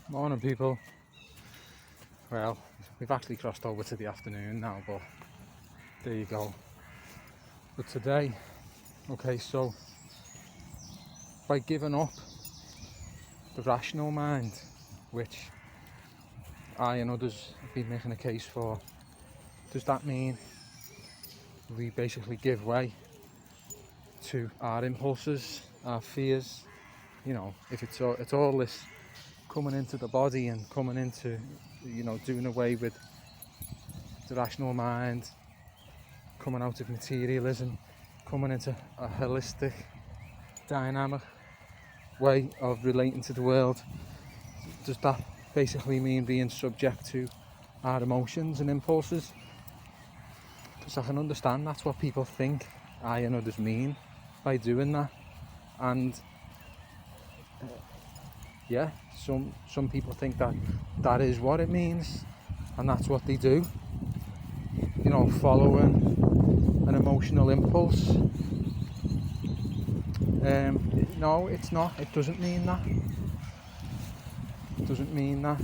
Morning, people. Well, we've actually crossed over to the afternoon now, but there you go. But today, okay, so by giving up the rational mind, which I and others have been making a case for, does that mean we basically give way to our impulses, our fears? You know, if it's all this coming into the body and coming into, doing away with the rational mind, coming out of materialism, coming into a holistic, dynamic way of relating to the world, does that basically mean being subject to our emotions and impulses? Because I can understand that's what people think I and others mean by doing that, and yeah, some people think that is what it means, and that's what they do, following an emotional impulse. No, it's not. It doesn't mean that. It doesn't mean that.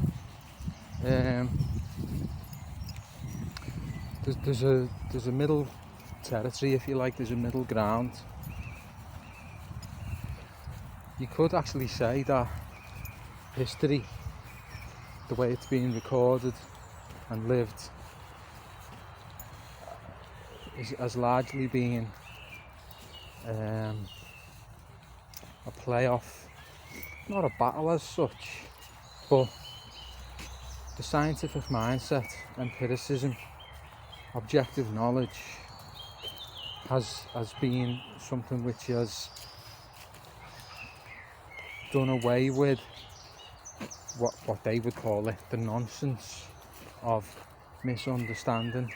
There's a middle territory, if you like. There's a middle ground. You could actually say that history, the way it's being recorded and lived, has largely been a playoff, not a battle as such, but the scientific mindset, empiricism, objective knowledge has been something which has done away with what they would call it, the nonsense of misunderstanding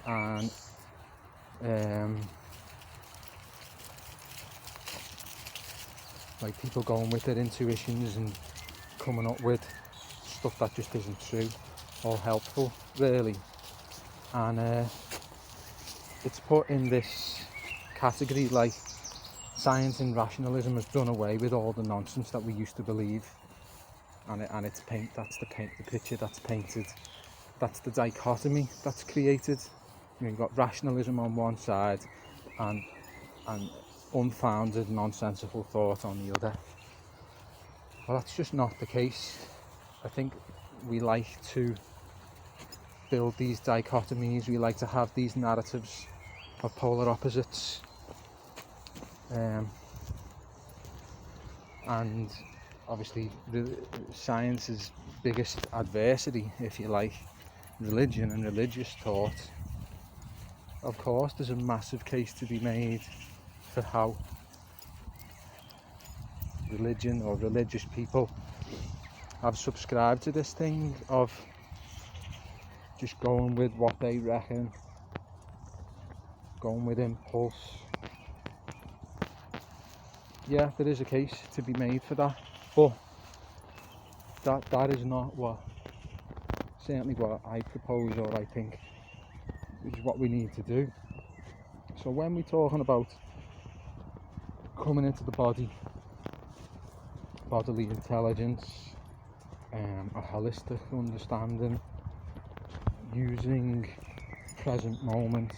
and like people going with their intuitions and coming up with stuff that just isn't true or helpful, really. And it's put in this category like science and rationalism has done away with all the nonsense that we used to believe, and it's that's the picture that's painted, that's the dichotomy that's created. You've got rationalism on one side and unfounded, nonsensical thought on the other. Well, that's just not the case. I think we like to build these dichotomies, we like to have these narratives of polar opposites, and obviously science's biggest adversary, if you like, religion and religious thought. Of course there's a massive case to be made for how religion or religious people have subscribed to this thing of just going with what they reckon, going with impulse. Yeah, there is a case to be made for that, but that is not certainly what I propose or I think is what we need to do. So when we're talking about coming into the body, bodily intelligence, a holistic understanding, using present moment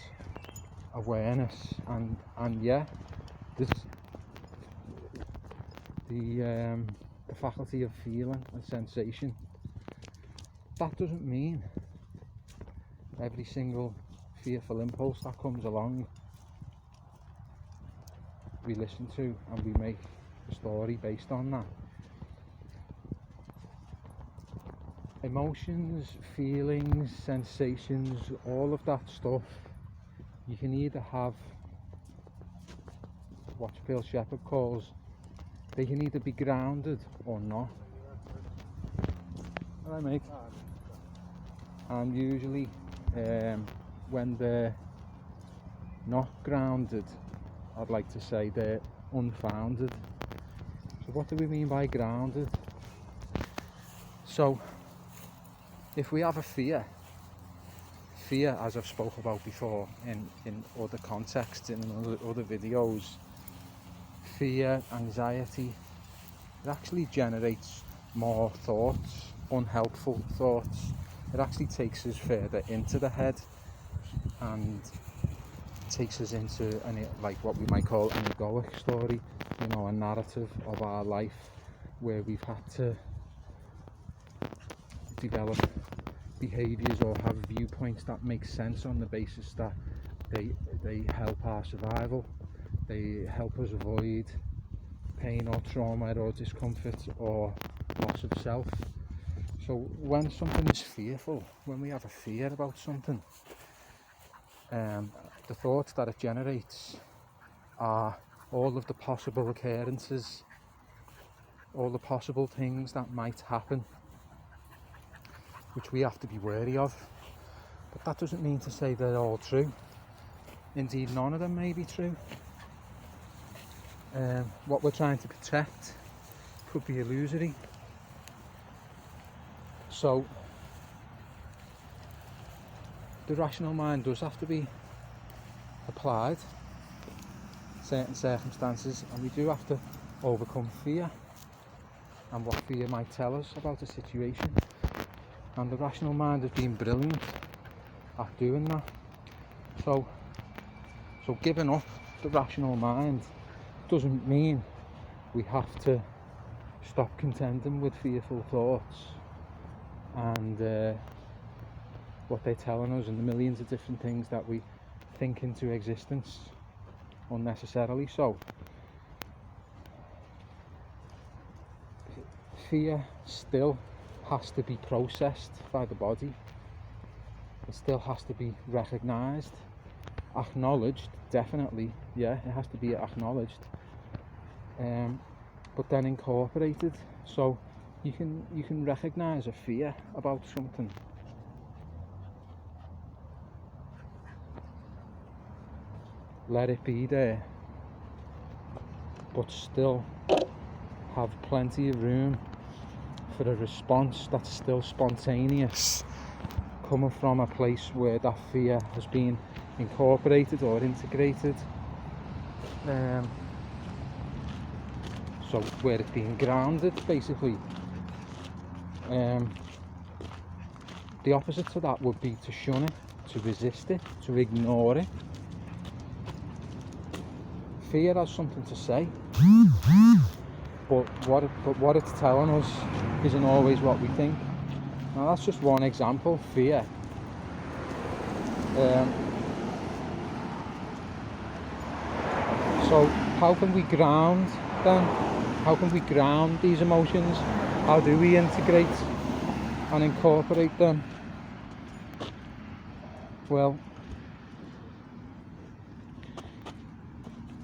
awareness, and yeah, this the faculty of feeling and sensation. That doesn't mean every single fearful impulse that comes along we listen to and we make a story based on that. Emotions, feelings, sensations, all of that stuff, you can either have what Phil Shepherd calls, they can either be grounded or not. Alright, mate. And usually when they're not grounded, I'd like to say they're unfounded. So what do we mean by grounded? So if we have a fear, as I've spoke about before in other contexts, in other videos, fear, anxiety, it actually generates more thoughts, unhelpful thoughts. It actually takes us further into the head and takes us into like what we might call an egoic story, you know, a narrative of our life where we've had to develop behaviours or have viewpoints that make sense on the basis that they help our survival, they help us avoid pain or trauma or discomfort or loss of self. So when something is fearful, when we have a fear about something, the thoughts that it generates are all of the possible occurrences, all the possible things that might happen, which we have to be wary of. But that doesn't mean to say they're all true. Indeed, none of them may be true. What we're trying to protect could be illusory. So the rational mind does have to be applied in certain circumstances, and we do have to overcome fear and what fear might tell us about a situation. And the rational mind has been brilliant at doing that. So giving up the rational mind doesn't mean we have to stop contending with fearful thoughts and what they're telling us and the millions of different things that we think into existence unnecessarily. So fear still has to be processed by the body. It still has to be recognised, acknowledged, definitely, yeah, it has to be acknowledged, but then incorporated. So you can recognise a fear about something, let it be there, but still have plenty of room for a response that's still spontaneous, coming from a place where that fear has been incorporated or integrated, so where it's being grounded, basically. The opposite to that would be to shun it, to resist it, to ignore it. Fear has something to say, but what it's telling us isn't always what we think. Now that's just one example, fear. So how can we ground them? How can we ground these emotions? How do we integrate and incorporate them? Well,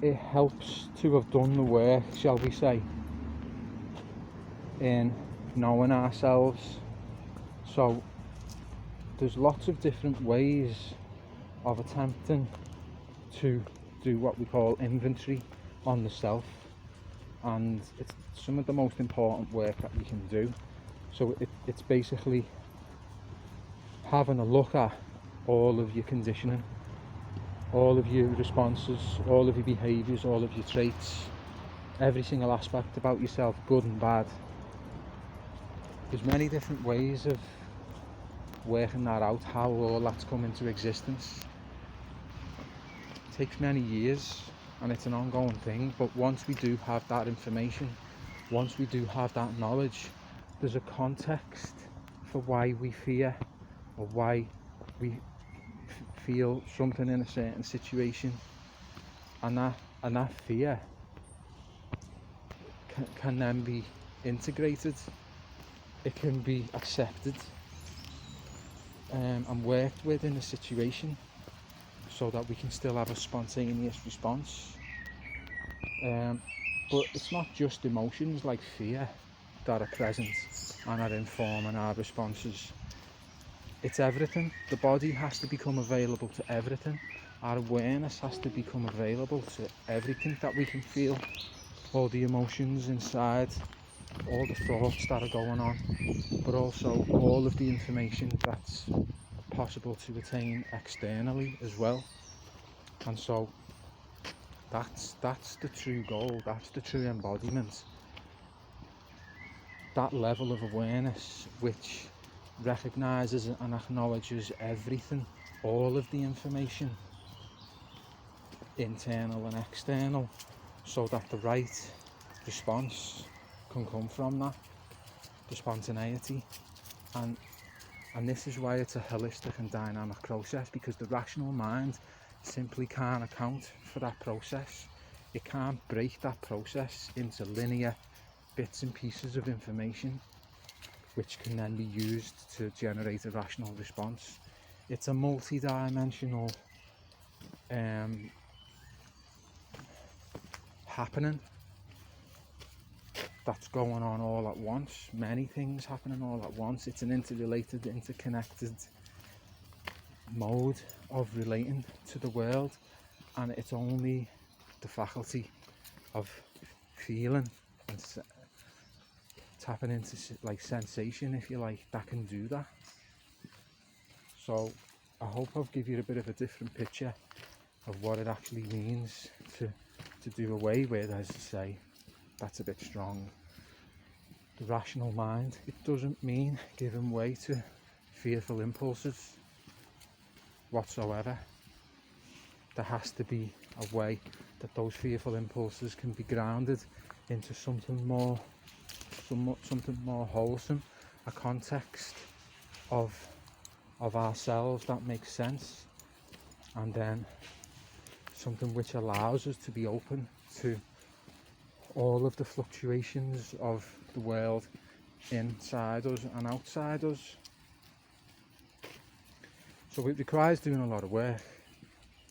it helps to have done the work, shall we say, in knowing ourselves. So there's lots of different ways of attempting to do what we call inventory on the self, and it's some of the most important work that we can do. So it's basically having a look at all of your conditioning, all of your responses, all of your behaviours, all of your traits, every single aspect about yourself, good and bad. There's many different ways of working that out, how all that's come into existence. It takes many years and it's an ongoing thing, but once we do have that information, once we do have that knowledge, there's a context for why we fear or why we feel something in a certain situation, and that fear can then be integrated. It can be accepted and worked with in a situation so that we can still have a spontaneous response. But it's not just emotions like fear that are present and are informing our responses. It's everything. The body has to become available to everything. Our awareness has to become available to everything that we can feel, all the emotions inside, all the thoughts that are going on, but also all of the information that's possible to attain externally as well. And so that's the true goal, that's the true embodiment. that level of awareness which recognizes and acknowledges everything, all of the information, internal and external, so that the right response can come from that, the spontaneity. And this is why it's a holistic and dynamic process, because the rational mind simply can't account for that process. It can't break that process into linear bits and pieces of information which can then be used to generate a rational response. It's a multi-dimensional happening that's going on all at once, many things happening all at once. It's an interrelated, interconnected mode of relating to the world, and it's only the faculty of feeling and tapping into like sensation, if you like, that can do that. So I hope I've given you a bit of a different picture of what it actually means to do away with, as I say, that's a bit strong, the rational mind. It doesn't mean giving way to fearful impulses whatsoever. There has to be a way that those fearful impulses can be grounded into something more wholesome, a context of ourselves that makes sense, and then something which allows us to be open to all of the fluctuations of the world inside us and outside us. So it requires doing a lot of work.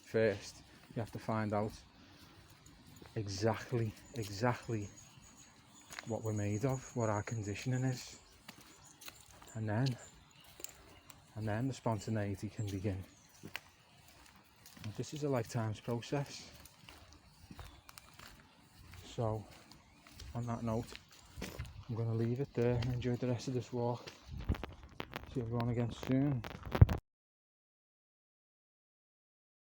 First, you have to find out exactly what we're made of, what our conditioning is, and then the spontaneity can begin. And this is a lifetime's process. So on that note, I'm going to leave it there and enjoy the rest of this walk. See everyone again soon.